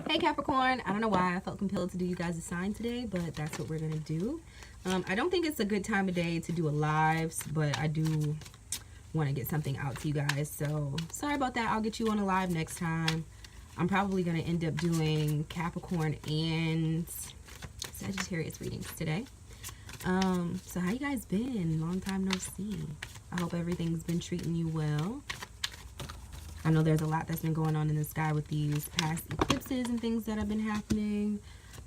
Hey Capricorn, I don't know why I felt compelled to do you guys a sign today, but that's what we're going to do. I don't think it's a good time of day to do a lives, but I do want to get something out to you guys. So sorry about that. I'll get you on a live next time. I'm probably going to end up doing Capricorn and Sagittarius readings today. So how you guys been? Long time no see. I hope everything's been treating you well. I know there's a lot that's been going on in the sky with these past eclipses and things that have been happening,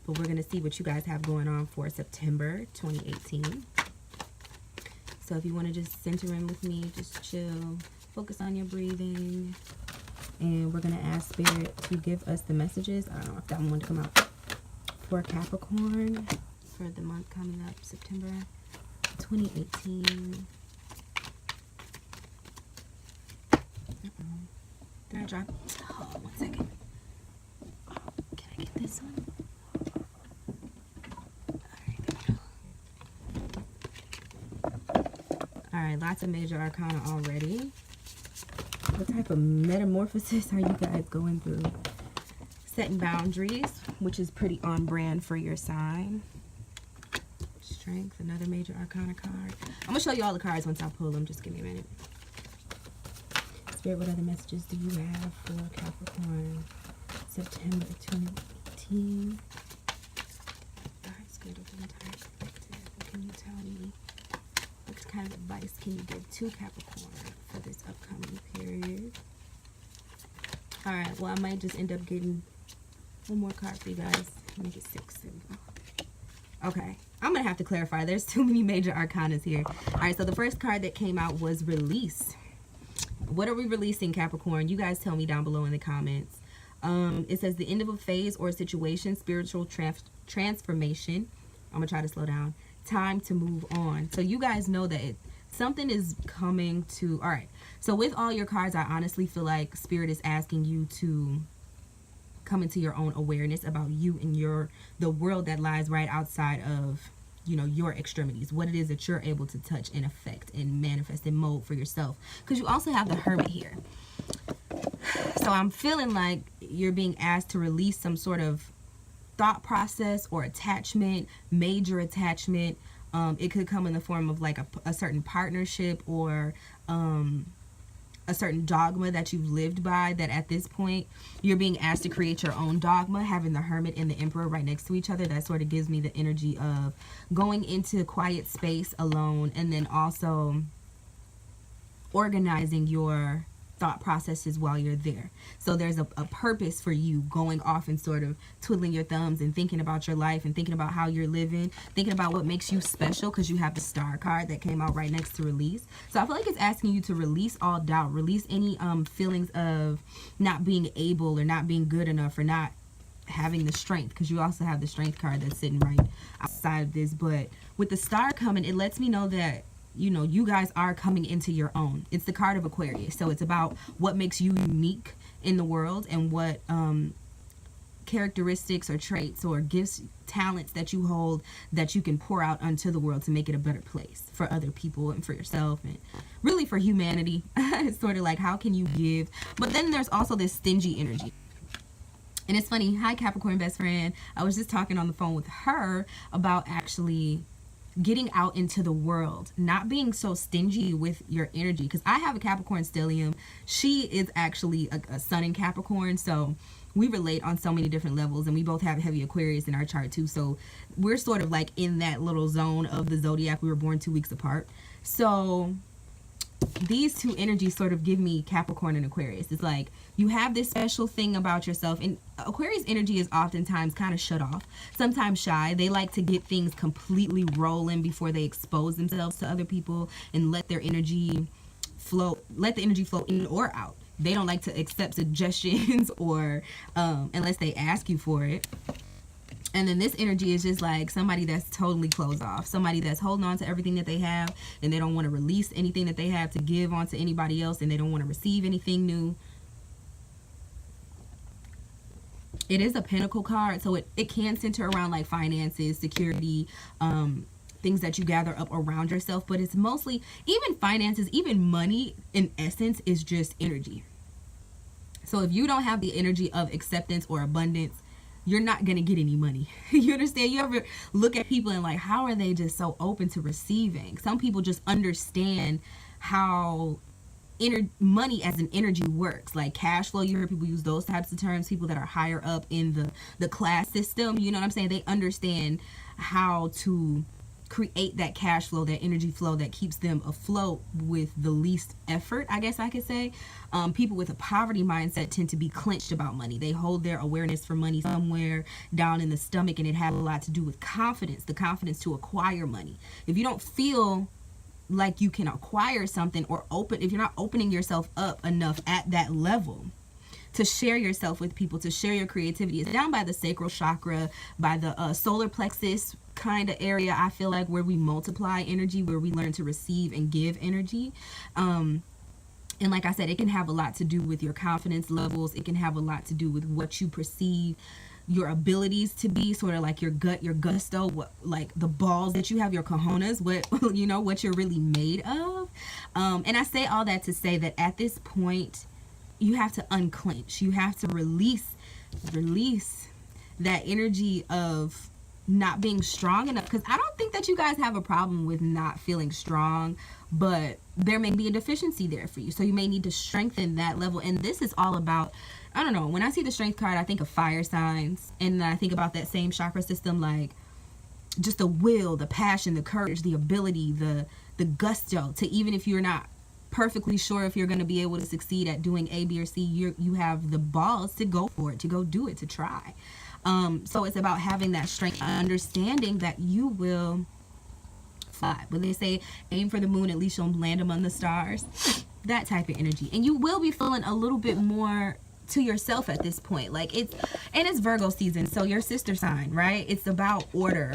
but we're going to see what you guys have going on for September 2018. So if you want to just center in with me, just chill, focus on your breathing, and we're going to ask Spirit to give us the messages. I don't know if that one wanted to come out for Capricorn for the month coming up, September 2018. Did I drop? Oh, 1 second. Can I get this one? Alright, there we go. Alright, lots of major arcana already. What type of metamorphosis are you guys going through? Setting boundaries, which is pretty on brand for your sign. Strength, another major arcana card. I'm going to show you all the cards once I pull them. Just give me a minute. Spirit, what other messages do you have for Capricorn, September 2018? Alright, Spirit of the entire collective. What can you tell me? What kind of advice can you give to Capricorn for this upcoming period? Alright, well, I might just end up getting one more card for you guys. Make it 6. There we go. Okay, I'm going to have to clarify. There's too many major arcanas here. Alright, so the first card that came out was Release. What are we releasing, Capricorn? You guys tell me down below in the comments. It says the end of a phase or a situation, spiritual transformation. I'm going to try to slow down. Time to move on. So you guys know that something is coming to... All right. So with all your cards, I honestly feel like Spirit is asking you to come into your own awareness about you and the world that lies right outside of, you know, your extremities, what it is that you're able to touch and affect and manifest and mold for yourself, because you also have the Hermit here. So I'm feeling like you're being asked to release some sort of thought process or attachment, major attachment. It could come in the form of like a certain partnership or a certain dogma that you've lived by, that at this point you're being asked to create your own dogma. Having the Hermit and the Emperor right next to each other, that sort of gives me the energy of going into quiet space alone, and then also organizing your thought processes while you're there. So there's a purpose for you going off and sort of twiddling your thumbs and thinking about your life and thinking about how you're living, thinking about what makes you special, because you have the Star card that came out right next to Release. So I feel like it's asking you to release all doubt, release any feelings of not being able or not being good enough or not having the strength, because you also have the Strength card that's sitting right outside of this. But with the Star coming, it lets me know that, you know, you guys are coming into your own. It's the card of Aquarius. So it's about what makes you unique in the world and what characteristics or traits or gifts, talents that you hold that you can pour out onto the world to make it a better place for other people and for yourself and really for humanity. It's sort of like, how can you give? But then there's also this stingy energy. And it's funny. Hi, Capricorn best friend. I was just talking on the phone with her about actually getting out into the world, not being so stingy with your energy, because I have a Capricorn stellium. She is actually a sun in Capricorn, so we relate on so many different levels, and we both have heavy Aquarius in our chart too, so we're sort of like in that little zone of the zodiac. We were born 2 weeks apart, so these two energies sort of give me Capricorn and Aquarius. It's like you have this special thing about yourself, and Aquarius energy is oftentimes kind of shut off, sometimes shy. They like to get things completely rolling before they expose themselves to other people and let their energy flow, let the energy flow in or out. They don't like to accept suggestions or unless they ask you for it. And then this energy is just like somebody that's totally closed off, somebody that's holding on to everything that they have, and they don't want to release anything that they have to give on to anybody else, and they don't want to receive anything new. It is a Pentacle card, so it can center around like finances, security, things that you gather up around yourself, but it's mostly, even finances, even money in essence is just energy. So if you don't have the energy of acceptance or abundance, you're not going to get any money. You understand? You ever look at people and like, how are they just so open to receiving? Some people just understand how money as an energy works, like cash flow. You hear people use those types of terms. People that are higher up in the class system, you know what I'm saying? They understand how to create that cash flow, that energy flow that keeps them afloat with the least effort, I guess I could say. People with a poverty mindset tend to be clenched about money. They hold their awareness for money somewhere down in the stomach, and it has a lot to do with confidence, the confidence to acquire money. If you don't feel like you can acquire something, or if you're not opening yourself up enough at that level to share yourself with people, to share your creativity, it's down by the sacral chakra, by the solar plexus kind of area, I feel like, where we multiply energy, where we learn to receive and give energy. And like I said, it can have a lot to do with your confidence levels. It can have a lot to do with what you perceive your abilities to be, sort of like your gut, your gusto, what, like the balls that you have, your cojones, what, you know, what you're really made of. And I say all that to say that at this point, you have to unclench. You have to release that energy of not being strong enough, because I don't think that you guys have a problem with not feeling strong, but there may be a deficiency there for you, so you may need to strengthen that level. And this is all about, I don't know, when I see the strength card, I think of fire signs, and I think about that same chakra system, like just the will, the passion, the courage, the ability, the gusto to, even if you're not perfectly sure if you're going to be able to succeed at doing A, B, or C, you have the balls to go for it, to go do it, to try. So it's about having that strength, understanding that you will fly. When they say aim for the moon, at least you'll land among the stars, that type of energy. And you will be feeling a little bit more to yourself at this point. Like it's Virgo season, so your sister sign, right? It's about order.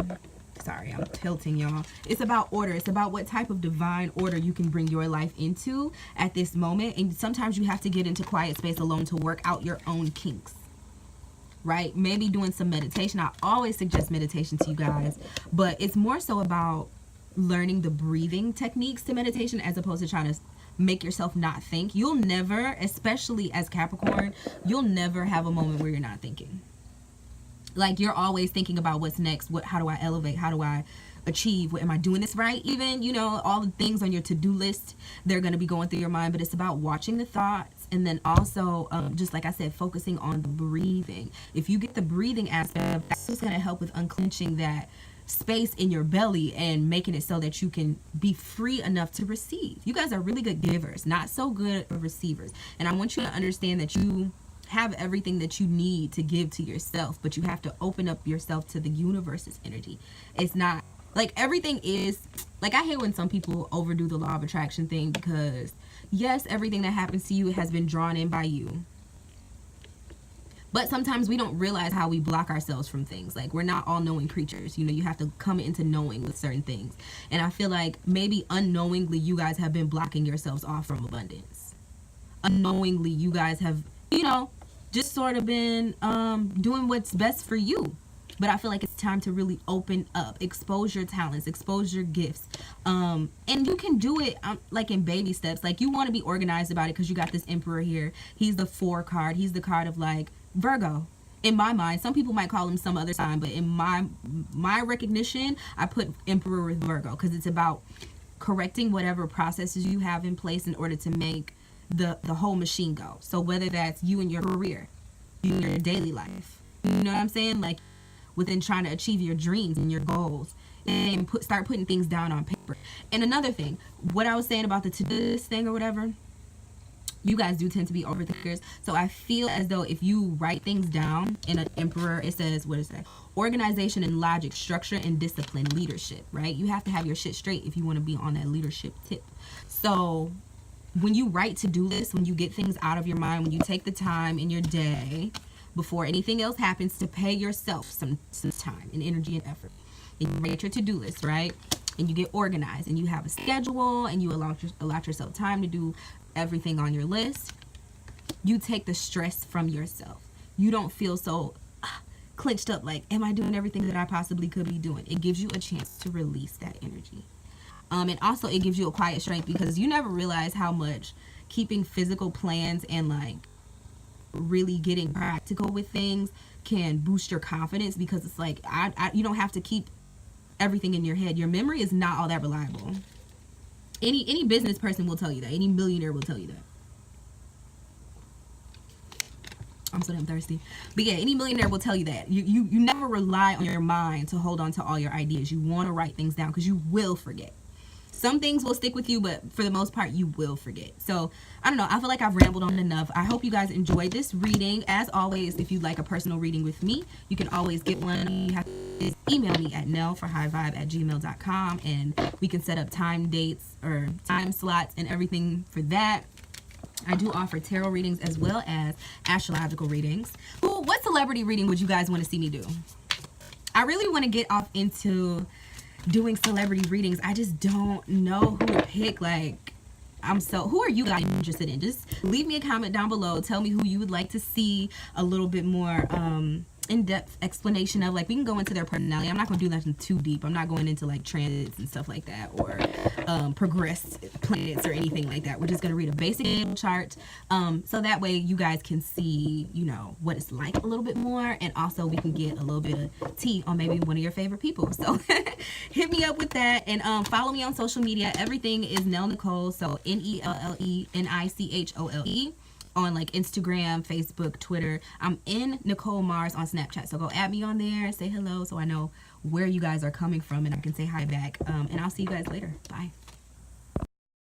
Sorry, I'm tilting, y'all. It's about order. It's about what type of divine order you can bring your life into at this moment. And sometimes you have to get into quiet space alone to work out your own kinks, right? Maybe doing some meditation. I always suggest meditation to you guys, but it's more so about learning the breathing techniques to meditation, as opposed to trying to make yourself not think. You'll never, especially as Capricorn, you'll never have a moment where you're not thinking. Like, you're always thinking about what's next. How do I elevate? How do I achieve? Am I doing this right? Even, you know, all the things on your to-do list, they're going to be going through your mind. But it's about watching the thoughts, and then also, just like I said, focusing on the breathing. If you get the breathing aspect, that's what's going to help with unclenching that space in your belly and making it so that you can be free enough to receive. You guys are really good givers, not so good receivers. And I want you to understand that you have everything that you need to give to yourself, but you have to open up yourself to the universe's energy. It's not like everything is like, I hate when some people overdo the law of attraction thing, because yes, everything that happens to you has been drawn in by you, but sometimes we don't realize how we block ourselves from things. Like, we're not all knowing creatures, you know. You have to come into knowing with certain things, and I feel like maybe unknowingly you guys have been blocking yourselves off from abundance. Unknowingly you guys have, you know, just sort of been doing what's best for you. But I feel like it's time to really open up, expose your talents, expose your gifts. And you can do it like in baby steps. Like, you want to be organized about it, because you got this Emperor here. He's the 4 card. He's the card of like Virgo. In my mind, some people might call him some other sign, but in my recognition, I put Emperor with Virgo, because it's about correcting whatever processes you have in place in order to make the whole machine go. So whether that's you in your career, you in your daily life, you know what I'm saying, like within trying to achieve your dreams and your goals, and start putting things down on paper. And another thing, what I was saying about the to-do thing or whatever, you guys do tend to be overthinkers. So I feel as though if you write things down in an Emperor, it says, what is that? Organization and logic, structure and discipline, leadership, right? You have to have your shit straight if you want to be on that leadership tip. So when you write to-do lists, when you get things out of your mind, when you take the time in your day before anything else happens to pay yourself some time and energy and effort, and you write your to-do list, right? And you get organized, and you have a schedule, and you allow yourself time to do everything on your list, you take the stress from yourself. You don't feel so clenched up, like, am I doing everything that I possibly could be doing? It gives you a chance to release that energy. And also it gives you a quiet strength, because you never realize how much keeping physical plans and like really getting practical with things can boost your confidence, because it's like you don't have to keep everything in your head. Your memory is not all that reliable. Any business person will tell you that. Any millionaire will tell you that. I'm so damn thirsty. But yeah, any millionaire will tell you that. You never rely on your mind to hold on to all your ideas. You want to write things down because you will forget. Some things will stick with you, but for the most part, you will forget. So, I don't know. I feel like I've rambled on enough. I hope you guys enjoyed this reading. As always, if you'd like a personal reading with me, you can always get one. You have to email me at nellforhighvibe@gmail.com, and we can set up time dates or time slots and everything for that. I do offer tarot readings as well as astrological readings. Ooh, what celebrity reading would you guys want to see me do? I really want to get off into doing celebrity readings. I just don't know who to pick. Like, who are you guys interested in? Just leave me a comment down below. Tell me who you would like to see a little bit more in-depth explanation of. Like, we can go into their personality. I'm not going to do nothing too deep. I'm not going into like transits and stuff like that, or progressed planets or anything like that. We're just going to read a basic natal chart, so that way you guys can see, you know, what it's like a little bit more, and also we can get a little bit of tea on maybe one of your favorite people. So hit me up with that, and follow me on social media. Everything is Nell Nicole, so NELLENICHOLE, on like Instagram, Facebook, Twitter. I'm in Nicole Mars on Snapchat, so go add me on there, say hello, so I know where you guys are coming from and I can say hi back. And I'll see you guys later. Bye.